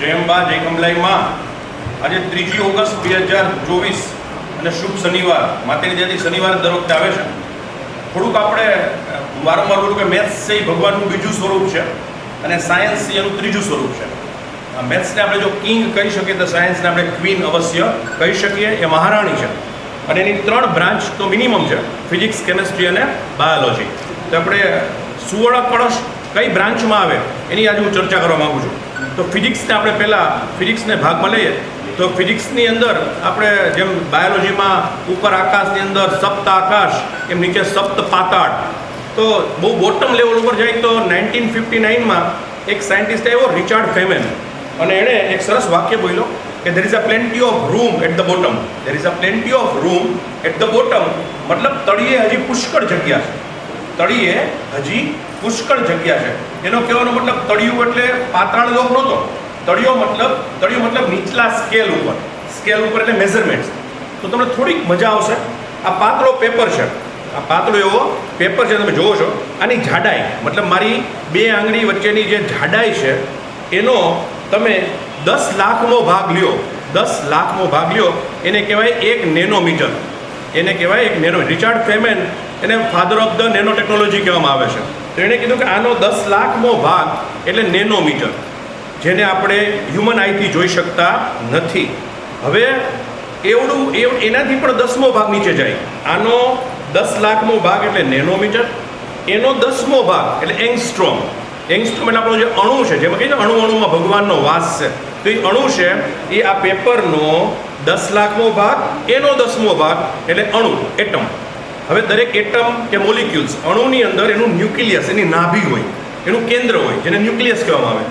જય અંબા જય કમલાઈમાં આજે 3 ઓગસ્ટ 2024 અને શુભ શનિવાર માતાની દયાથી શનિવાર દર વખતે આવે છે. થોડુંક આપણે વારંવાર બોલું કે મેથ્સ છે એ ભગવાનનું બીજું સ્વરૂપ છે અને સાયન્સ એનું ત્રીજું સ્વરૂપ છે. મેથ્સને આપણે જો કિંગ કહી શકીએ તો સાયન્સને આપણે ક્વીન અવશ્ય કહી શકીએ. એ મહારાણી છે અને એની 3 બ્રાન્ચ તો મિનિમમ છે: ફિઝિક્સ, કેમેસ્ટ્રી અને બાયોલોજી. તો આપણે સુવર્ણ કળશ કઈ બ્રાન્ચમાં આવે એની આજે હું ચર્ચા કરવા માગું છું. તો ફિઝિક્સને આપણે પહેલાં ફિઝિક્સને ભાગમાં લઈએ તો ફિઝિક્સની અંદર આપણે જેમ બાયોલોજીમાં ઉપર આકાશની અંદર સપ્ત આકાશ એમ નીચે સપ્ત પાતાળ. તો બહુ બોટમ લેવલ ઉપર જાય તો 1959માં એક સાયન્ટિસ્ટ આવ્યો રિચાર્ડ ફેમેન, અને એણે એક સરસ વાક્ય બોલ્યો કે there is a plenty of room at the bottom. there is a plenty of room at the bottom. મતલબ તળિયે હજી પુષ્કળ જગ્યા છે. તળિયે હજી પુષ્કળ જગ્યા છે. એનો કહેવાનો મતલબ તળિયું એટલે પાતાળ લોક નહોતો. તળિયો મતલબ નીચલા સ્કેલ ઉપર એટલે મેઝરમેન્ટ્સ. તો તમને થોડીક મજા આવશે. આ પાતળો પેપર છે, આ પાતળો એવો પેપર છે, તમે જોવો છો. આની જાડાઈ મતલબ મારી 2 આંગળી વચ્ચેની જે જાડાઈ છે એનો તમે 10 લાખમો ભાગ લ્યો, 10 લાખમો ભાગ લ્યો, એને કહેવાય 1 નેનોમીટર. એને કહેવાય 1 નેનો. રિચાર્ડ ફેમેન એને father of the nano technology કહેવામાં આવે છે. તો એણે કીધું કે આનો 10 લાખમો ભાગ એટલે નેનોમીટર, જેને આપણે હ્યુમન આઈથી જોઈ શકતા નથી. હવે એનાથી પણ 10મો ભાગ નીચે જાય. આનો 10 લાખમો ભાગ એટલે નેનોમીટર, એનો 10મો ભાગ એટલે એંગસ્ટ્રોમ. એંગસ્ટ્રોમ એટલે આપણો જે અણુ છે, જેમાં કહીએ અણુમાં ભગવાનનો વાસ છે. તો એ અણુ છે એ આ પેપરનો 10 લાખમો ભાગ, એનો 10મો ભાગ એટલે અણુ, એટમ. હવે દરેક એટમ કે મોલિક્યુલ્સ અણુની અંદર એનું ન્યુક્લિયસ, એની નાભી હોય, એનું કેન્દ્ર હોય, જેને ન્યુક્લિયસ કહેવામાં આવે.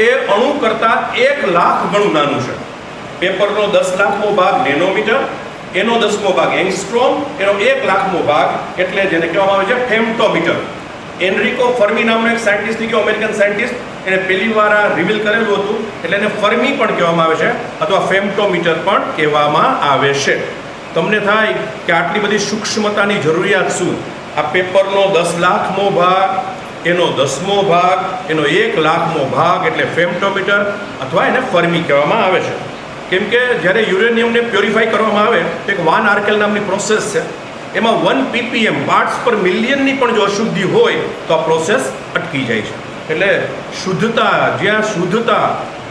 એ અણુ કરતાં 1 લાખ ગણું નાનું છે. પેપરનો 10 લાખમો ભાગ નેનોમીટર, એનો 10મો ભાગ એંગસ્ટ્રોમ, એનો 1 લાખમો ભાગ એટલે જેને કહેવામાં આવે છે ફેમ્ટોમીટર. એનરિકો ફર્મી નામનો એક સાયન્ટિસ્ટ થઈ ગયો, અમેરિકન સાયન્ટિસ્ટ. એને પહેલી વાર આ રિવીલ કરેલું હતું, એટલે એને ફર્મી પણ કહેવામાં આવે છે અથવા ફેમ્ટોમીટર પણ કહેવામાં આવે છે. તમને થાય કે આટલી બધી સૂક્ષ્મતાની જરૂરિયાત શું? આ પેપરનો 10 લાખમો ભાગ, એનો 10મો ભાગ, એનો 1 લાખમો ભાગ એટલે ફેમ્ટોમીટર અથવા એને ફર્મી કહેવામાં આવે છે. કેમ કે જ્યારે યુરેનિયમને પ્યોરિફાઈ કરવામાં આવે તો એક વાન આર્કેલ નામની પ્રોસેસ છે. એમાં 1 ppm પાર્ટ્સ પર મિલિયનની પણ જો અશુદ્ધિ હોય તો આ પ્રોસેસ અટકી જાય છે. એટલે શુદ્ધતા, જ્યાં શુદ્ધતા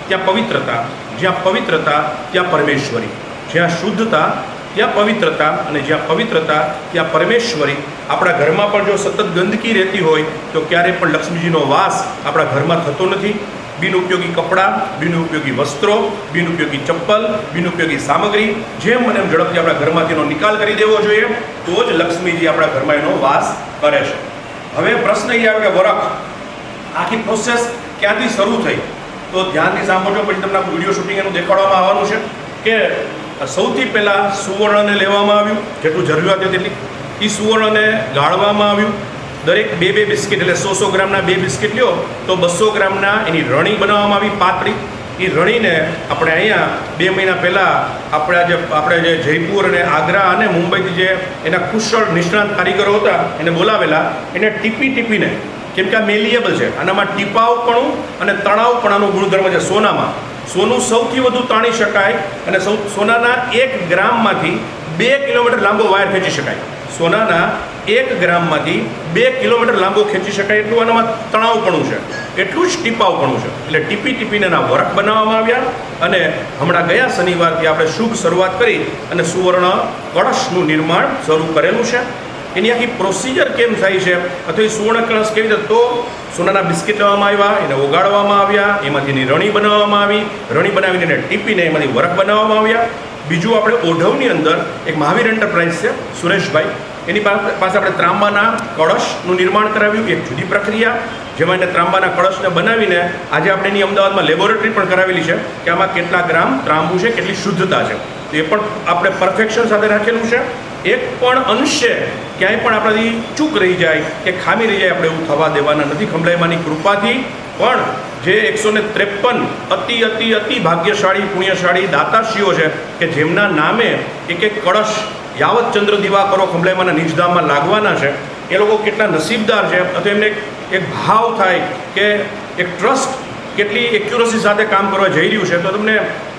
ત્યાં પવિત્રતા, જ્યાં પવિત્રતા ત્યાં પરમેશ્વરી. જ્યાં શુદ્ધતા ત્યાં પવિત્રતા, અને જ્યાં પવિત્રતા ત્યાં પરમેશ્વરી. આપણા ઘરમાં પણ જો સતત ગંદકી રહેતી હોય તો ક્યારેય પણ લક્ષ્મીજીનો વાસ આપણા ઘરમાં થતો નથી. બિનઉપયોગી કપડાં, બિનઉપયોગી વસ્ત્રો, બિનઉપયોગી ચપ્પલ, બિનઉપયોગી સામગ્રી જેમ મને એમ ઝડપથી આપણા ઘરમાંથી એનો નિકાલ કરી દેવો જોઈએ, તો જ લક્ષ્મીજી આપણા ઘરમાં એનો વાસ કરે છે. હવે પ્રશ્ન એ આવે કે વરખ આખી પ્રોસેસ ક્યાંથી શરૂ થઈ? તો ધ્યાનથી સાંભળજો, પછી તમને વિડીયો શૂટિંગ એનું દેખાડવામાં આવવાનું છે. કે સૌથી પહેલાં સુવર્ણને લેવામાં આવ્યું, જેટલું જરૂરિયાત હતી તેટલી. એ સુવર્ણને ગાળવામાં આવ્યું. દરેક 2 બિસ્કિટ એટલે 100 ગ્રામના 2 બિસ્કિટ લ્યો તો 200 ગ્રામના એની રણી બનાવવામાં આવી, પાતળી. એ રણીને આપણે અહીંયા 2 મહિના પહેલાં આપણે જે જયપુર અને આગ્રા અને મુંબઈથી જે એના કુશળ નિષ્ણાત કારીગરો હતા એને બોલાવેલા. એને ટીપીને, કેમ કે આ મેલિયેબલ છે, આનામાં ટીપાવપણું અને તણાવપણાનો ગુણધર્મ છે. સોનું સૌથી વધુ તાણી શકાય અને સોનાના 1 ગ્રામમાંથી 2 કિલોમીટર લાંબો વાયર ખેંચી શકાય. સોનાના 1 ગ્રામમાંથી 2 કિલોમીટર લાંબો ખેંચી શકાય એટલું આનામાં તણાવપણું છે, એટલું જ ટીપાવપણું છે. એટલે ટીપીને એના વરખ બનાવવામાં આવ્યા. અને હમણાં ગયા શનિવારથી આપણે શુભ શરૂઆત કરી અને સુવર્ણ કળશનું નિર્માણ શરૂ કરેલું છે. એની આખી પ્રોસિજર કેમ થાય છે અથવા એ સુવર્ણ કળશ કેવી રીતે? તો સોનાના બિસ્કિટ લેવામાં આવ્યા, એને ઓગાળવામાં આવ્યા, એમાંથી એની રણી બનાવવામાં આવી, રણી બનાવીને એને ટીપીને એમાંથી વરખ બનાવવામાં આવ્યા. બીજું આપણે ઓઢવની અંદર એક મહાવીર એન્ટરપ્રાઇઝ છે, સુરેશભાઈ, એની પાસે આપણે ત્રાંબાના કળશનું નિર્માણ કરાવ્યું. એક જુદી પ્રક્રિયા જેમાં એને ત્રાંબાના કળશને બનાવીને આજે આપણે એની અમદાવાદમાં લેબોરેટરી પણ કરાવેલી છે કે આમાં કેટલા ગ્રામ ત્રાંબુ છે, કેટલી શુદ્ધતા છે. તો એ પણ આપણે પરફેક્શન સાથે રાખેલું છે. એક પણ અંશે ક્યાંય પણ આપણાથી ચૂક રહી જાય કે ખામી રહી જાય આપણે એવું થવા દેવાના નથી. ખંભલાઈમાની કૃપાથી પણ જે 153 અતિ ભાગ્યશાળી પુણ્યશાળી દાતાશ્રીઓ છે કે જેમના નામે એક કળશ યાવત ચંદ્ર દિવાકરો ખંભલાઈમાના નિજધામમાં લાગવાના છે, એ લોકો કેટલા નસીબદાર છે. અથવા એમને એક ભાવ થાય કે એક ટ્રસ્ટ કેટલી એક્યુરસી સાથે કામ કરવા જઈ રહ્યું છે, તો તમને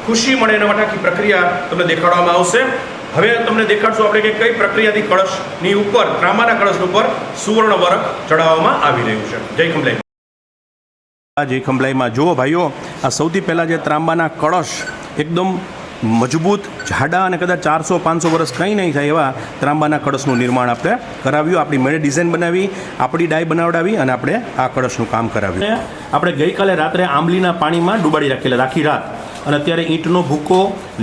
ખુશી મળે એના માટે આખી પ્રક્રિયા તમને દેખાડવામાં આવશે. હવે તમને દેખાડશું આપણે કે કઈ પ્રક્રિયાથી કળશની ઉપર, ત્રાંબાના કળશ ઉપર સુવર્ણ વરખ ચડાવવામાં આવી રહ્યું છે. જય ખંભલાઈ. જય ખંભલાઈમાં જુઓ ભાઈઓ, આ સૌથી પહેલાં જે ત્રાંબાના કળશ એકદમ મજબૂત, જાડા અને કદાચ 400-500 વર્ષ કંઈ નહીં થાય એવા ત્રાંબાના કળશનું નિર્માણ આપણે કરાવ્યું. આપણી મેળે ડિઝાઇન બનાવી, આપણી ડાય બનાવડાવી અને આપણે આ કળશનું કામ કરાવ્યું. આપણે ગઈકાલે રાત્રે આંબલીના પાણીમાં ડૂબાડી રાખેલા, આખી રાત. અને અત્યારે ઈંટનો ભૂકો,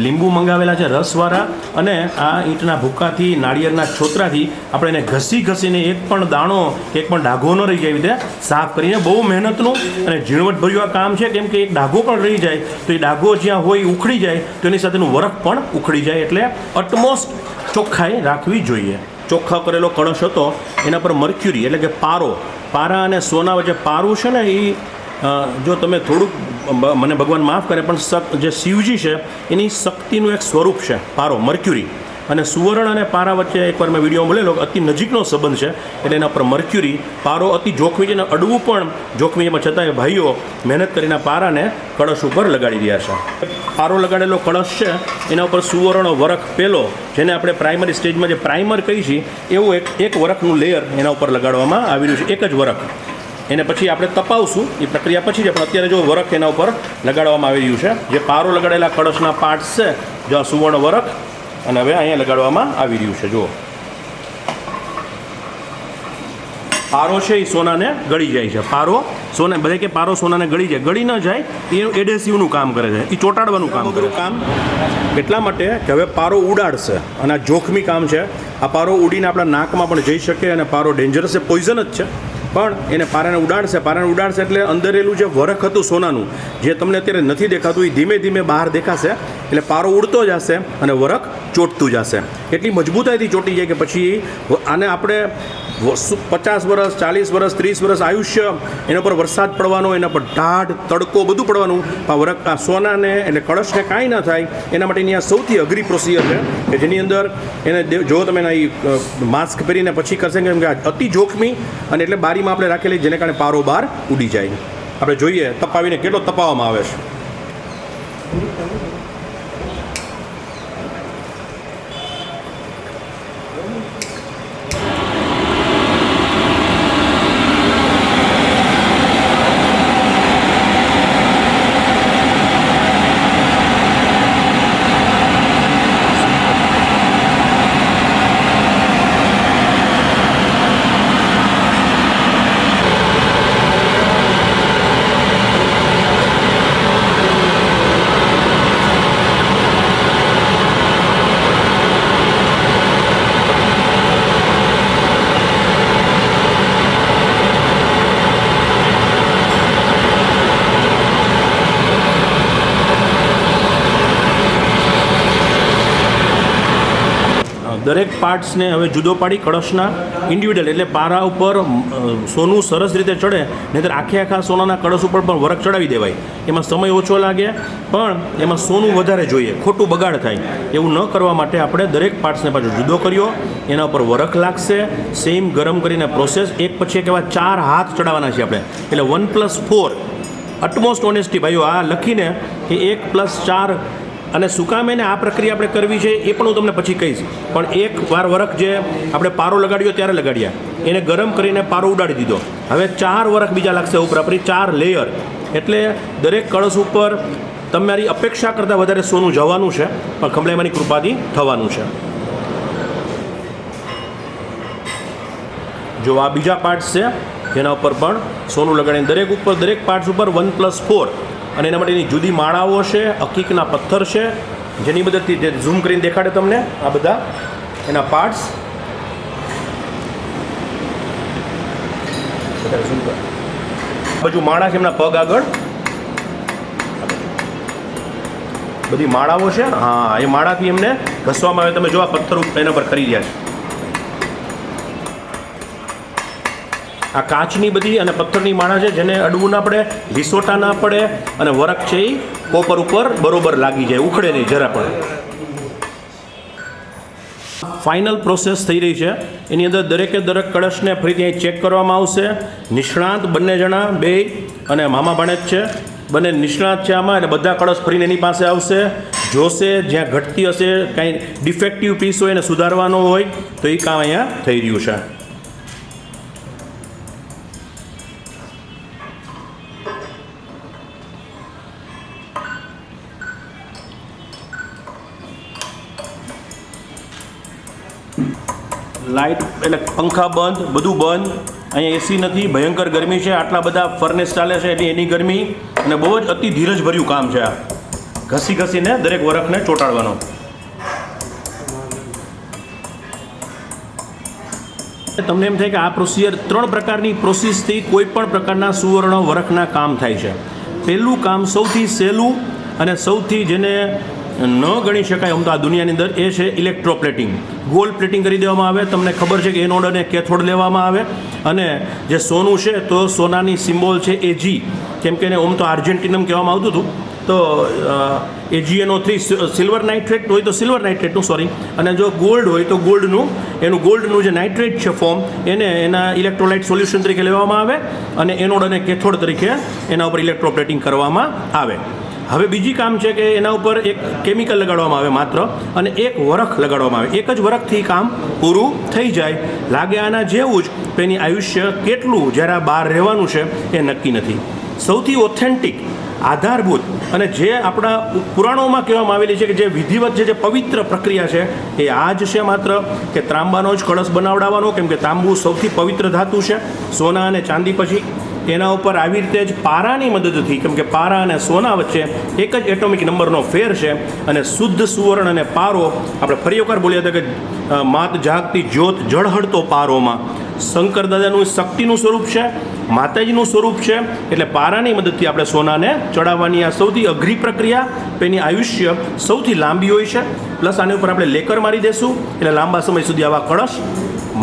લીંબુ મંગાવેલા છે રસવાળા, અને આ ઈંટના ભૂકાથી, નાળિયેરના છોતરાથી આપણે એને ઘસીને એક પણ દાણો, એક પણ ડાઘો ન રહી જાય, રીતે સાફ કરીને. બહુ મહેનતનું અને ઝીણવટભર્યું આ કામ છે, કેમ કે એક ડાઘો પણ રહી જાય તો એ ડાઘો જ્યાં હોય ઉખડી જાય તો એની સાથેનું વરખ પણ ઉખડી જાય. એટલે અટમોસ્ટ ચોખ્ખાઈ રાખવી જોઈએ. ચોખ્ખા કરેલો કળશ હતો, એના પર મર્ક્યુરી એટલે કે પારા અને સોના વચ્ચે પારું છે ને, એ જો તમે થોડુંક, મને ભગવાન માફ કરે, પણ જે શિવજી છે એની શક્તિનું એક સ્વરૂપ છે પારો, મર્ક્યુરી. અને સુવર્ણ અને પારા વચ્ચે એકવાર મેં વિડીયો મળેલો, અતિ નજીકનો સંબંધ છે. એટલે એના પર મર્ક્યુરી, પારો અતિ જોખમી છે, અને અડવું પણ જોખમી. એમાં છતાંય ભાઈઓ મહેનત કરીને પારાને કળશ ઉપર લગાડી રહ્યા છે. પારો લગાડેલો કળશ છે, એના ઉપર સુવર્ણ વરખ પેલો, જેને આપણે પ્રાઇમરી સ્ટેજમાં જે પ્રાઇમર કહીએ છીએ, એવું એક વરખનું લેયર એના ઉપર લગાડવામાં આવી રહ્યું છે. એક જ વરખ. એને પછી આપણે તપાવશું, એ પ્રક્રિયા પછી છે, પણ અત્યારે જો વરખ એના ઉપર લગાડવામાં આવી રહ્યું છે. જે પારો લગાડેલા કળશના પાર્ટ્સ છે, જો આ સુવર્ણ વરખ, અને હવે અહીંયા લગાડવામાં આવી રહ્યું છે. જુઓ, પારો છે એ સોનાને ગળી જાય છે. બધે કે પારો સોનાને ગળી જાય, ગળી ન જાય એ એડેસિવનું કામ કરે છે, એ ચોંટાડવાનું કામ કરે. કામ એટલા માટે કે હવે પારો ઉડાડશે, અને આ જોખમી કામ છે. આ પારો ઉડીને આપણા નાકમાં પણ જઈ શકે, અને પારો ડેન્જરસ છે, પોઈઝન જ છે. પણ એને પારાને ઉડાડશે એટલે અંદરેલું જે વરખ હતું સોનાનું, જે તમને અત્યારે નથી દેખાતું, એ ધીમે ધીમે બહાર દેખાશે. એટલે પારો ઉડતો જશે અને વરખ ચોંટતું જશે. એટલી મજબૂતાઈથી ચોંટી જાય કે પછી આને આપણે 50 વર્ષ, 40 વર્ષ, 30 વર્ષ આયુષ્ય એના પર વરસાદ પડવાનો, એના પર ઢાઢ, તડકો બધું પડવાનું, વરખ આ સોનાને એટલે કળશને કાંઈ ન થાય એના માટેની આ સૌથી અઘરી પ્રોસિજર છે, કે જેની અંદર એને જો તમે એના માસ્ક પહેરીને પછી કરશે, કેમ કે અતિ જોખમી. અને એટલે બારીમાં આપણે રાખેલી, જેને કારણે પારો બહાર ઉડી જાય. આપણે જોઈએ તપાવીને કેટલો તપાવવામાં આવે છે. દરેક પાર્ટ્સને હવે જુદો પાડી કળશના ઇન્ડિવિડ્યુઅલ, એટલે પારા ઉપર સોનું સરસ રીતે ચડે, નહીંતર આખા સોનાના કળશ ઉપર પણ વરખ ચડાવી દેવાય. એમાં સમય ઓછો લાગે, પણ એમાં સોનું વધારે જોઈએ, ખોટું બગાડ થાય. એવું ન કરવા માટે આપણે દરેક પાર્ટ્સને પાછો જુદો કર્યો, એના ઉપર વરખ લાગશે. સેમ ગરમ કરીને પ્રોસેસ, એક પછી એક એવા 4 હાથ ચડાવવાના છે આપણે. એટલે 1+4 અટમોસ્ટ ઓનેસ્ટી ભાઈઓ, આ લખીને કે 1+4. અને સુકામેને આ પ્રક્રિયા આપણે કરવી છે એ પણ હું તમને પછી કહીશ. પણ એક વાર વરખ જે આપણે પારો લગાડ્યો ત્યારે લગાડ્યા, એને ગરમ કરીને પારો ઉડાડી દીધો. હવે 4 વરખ બીજા લાગશે ઉપર, આપણી 4 લેયર. એટલે દરેક કળશ ઉપર તમારી અપેક્ષા કરતાં વધારે સોનું જવાનું છે, પણ ખંભલાઈમાંની કૃપાથી થવાનું છે. જો આ બીજા પાર્ટ્સ છે, જેના ઉપર પણ સોનું લગાડીને દરેક પાર્ટ્સ ઉપર 1+4. અને એના માટેની જુદી માળાઓ છે, અકીકના પથ્થર છે, જેની મદદથી જે ઝૂમ કરીને દેખાડે તમને આ બધા એના પાર્ટ્સ. બાજુ માળા છે, એમના પગ આગળ બધી માળાઓ છે. હા, એ માળાથી એમને ઘસવામાં આવે. તમે જો આ પથ્થર એના પર કરી રહ્યા છે. આ કાચની બધી અને પથ્થરની માળા છે, જેને અડવું ના પડે, લીસોટા ના પડે, અને વરખ છે એ કોપર ઉપર બરોબર લાગી જાય, ઉખડે નહીં જરા પણ. ફાઇનલ પ્રોસેસ થઈ રહી છે. એની અંદર દરેકે દરેક કળશને ફરીથી અહીં ચેક કરવામાં આવશે. નિષ્ણાંત બંને જણા, બે અને મામા ભાણેજ છે, બંને નિષ્ણાત છે આમાં, એટલે બધા કળશ ફરીને એની પાસે આવશે, જોશે, જ્યાં ઘટતી હશે, કાંઈ ડિફેક્ટિવ પીસ હોય એને સુધારવાનો હોય તો એ કામ અહીંયા થઈ રહ્યું છે. લાઇટ એટલે પંખા બંધ, બધું બંધ. અહીંયા એસી નથી, ભયંકર ગરમી છે, આટલા બધા ફર્નેસ ચાલે છે એટલે એની ગરમી, અને બહુ જ અતિ ધીરજભર્યું કામ છે આ, ઘસી ઘસીને દરેક વરખને ચોંટાડવાનો. તમને એમ થાય કે આ પ્રોસિજર 3 પ્રકારની પ્રોસેસથી કોઈ પણ પ્રકારના સુવર્ણ વરખના કામ થાય છે. પહેલું કામ સૌથી સહેલું અને સૌથી જેને ન ગણી શકાય આમ તો આ દુનિયાની અંદર એ છે ઇલેક્ટ્રોપ્લેટિંગ. ગોલ્ડ પ્લેટિંગ કરી દેવામાં આવે. તમને ખબર છે કે એનોડ અને કેથોડ લેવામાં આવે, અને જે સોનું છે તો સોનાની સિમ્બોલ છે AG, કેમ કે એને ઓમ તો આર્જેન્ટિનમ કહેવામાં આવતું હતું, તો AgNO3 સિલ્વર નાઇટ્રેટ હોય તો સિલ્વર નાઇટ્રેટનું, સોરી, અને જો ગોલ્ડ હોય તો ગોલ્ડનું જે નાઇટ્રેટ છે ફોર્મ, એને એના ઇલેક્ટ્રોલાઇટ સોલ્યુશન તરીકે લેવામાં આવે, અને એનોડ અને કેથોડ તરીકે એના ઉપર ઇલેક્ટ્રોપ્લેટિંગ કરવામાં આવે. હવે બીજી કામ છે કે એના ઉપર એક કેમિકલ લગાડવામાં આવે માત્ર, અને એક વરખ લગાડવામાં આવે. એક જ વરખથી કામ પૂરું થઈ જાય. લાગે આના જેવું જ, તો એની આયુષ્ય કેટલું જ્યારે આ બહાર રહેવાનું છે એ નક્કી નથી. સૌથી ઓથેન્ટિક, આધારભૂત અને જે આપણા પુરાણોમાં કહેવામાં આવેલી છે કે જે વિધિવત જે પવિત્ર પ્રક્રિયા છે એ આ જ છે માત્ર, કે ત્રાંબાનો જ કળશ બનાવડાવવાનો, કેમ કે તાંબુ સૌથી પવિત્ર ધાતુ છે સોના અને ચાંદી પછી. એના ઉપર આવી રીતે જ પારાની મદદથી, કેમ કે પારા અને સોના વચ્ચે એક જ એટોમિક નંબરનો ફેર છે, અને શુદ્ધ સુવર્ણ અને પારો, આપણે ફરી એકવાર બોલ્યા હતા કે માત જાગતી જ્યોત જળહળતો પારોમાં, શંકર દાદાનું શક્તિનું સ્વરૂપ છે, માતાજીનું સ્વરૂપ છે, એટલે પારાની મદદથી આપણે સોનાને ચડાવવાની આ સૌથી અઘરી પ્રક્રિયા. એની આયુષ્ય સૌથી લાંબી હોય છે. પ્લસ આની ઉપર આપણે લેકર મારી દેશું એટલે લાંબા સમય સુધી આવા કળશ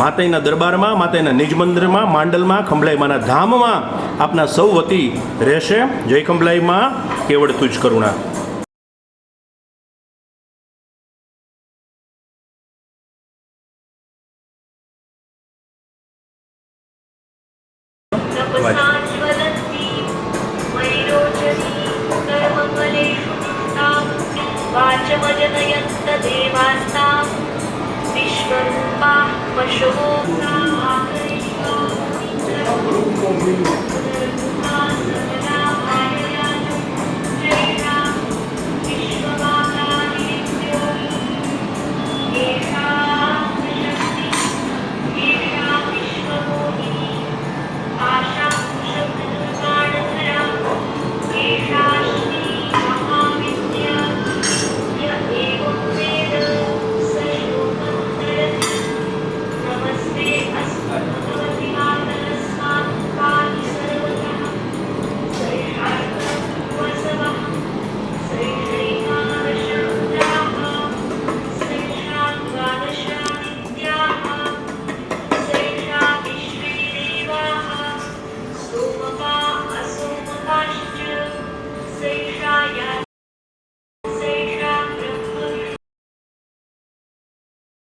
માતાજીના દરબારમાં, માતાજીના નિજ મંદિરમાં, માંડલમાં, ખંભલાઈમાના ધામમાં આપના સૌ વતી રહેશે. જય ખંભલાઈમાં, કેવળ તુજ કરુણા. विश्वरूपा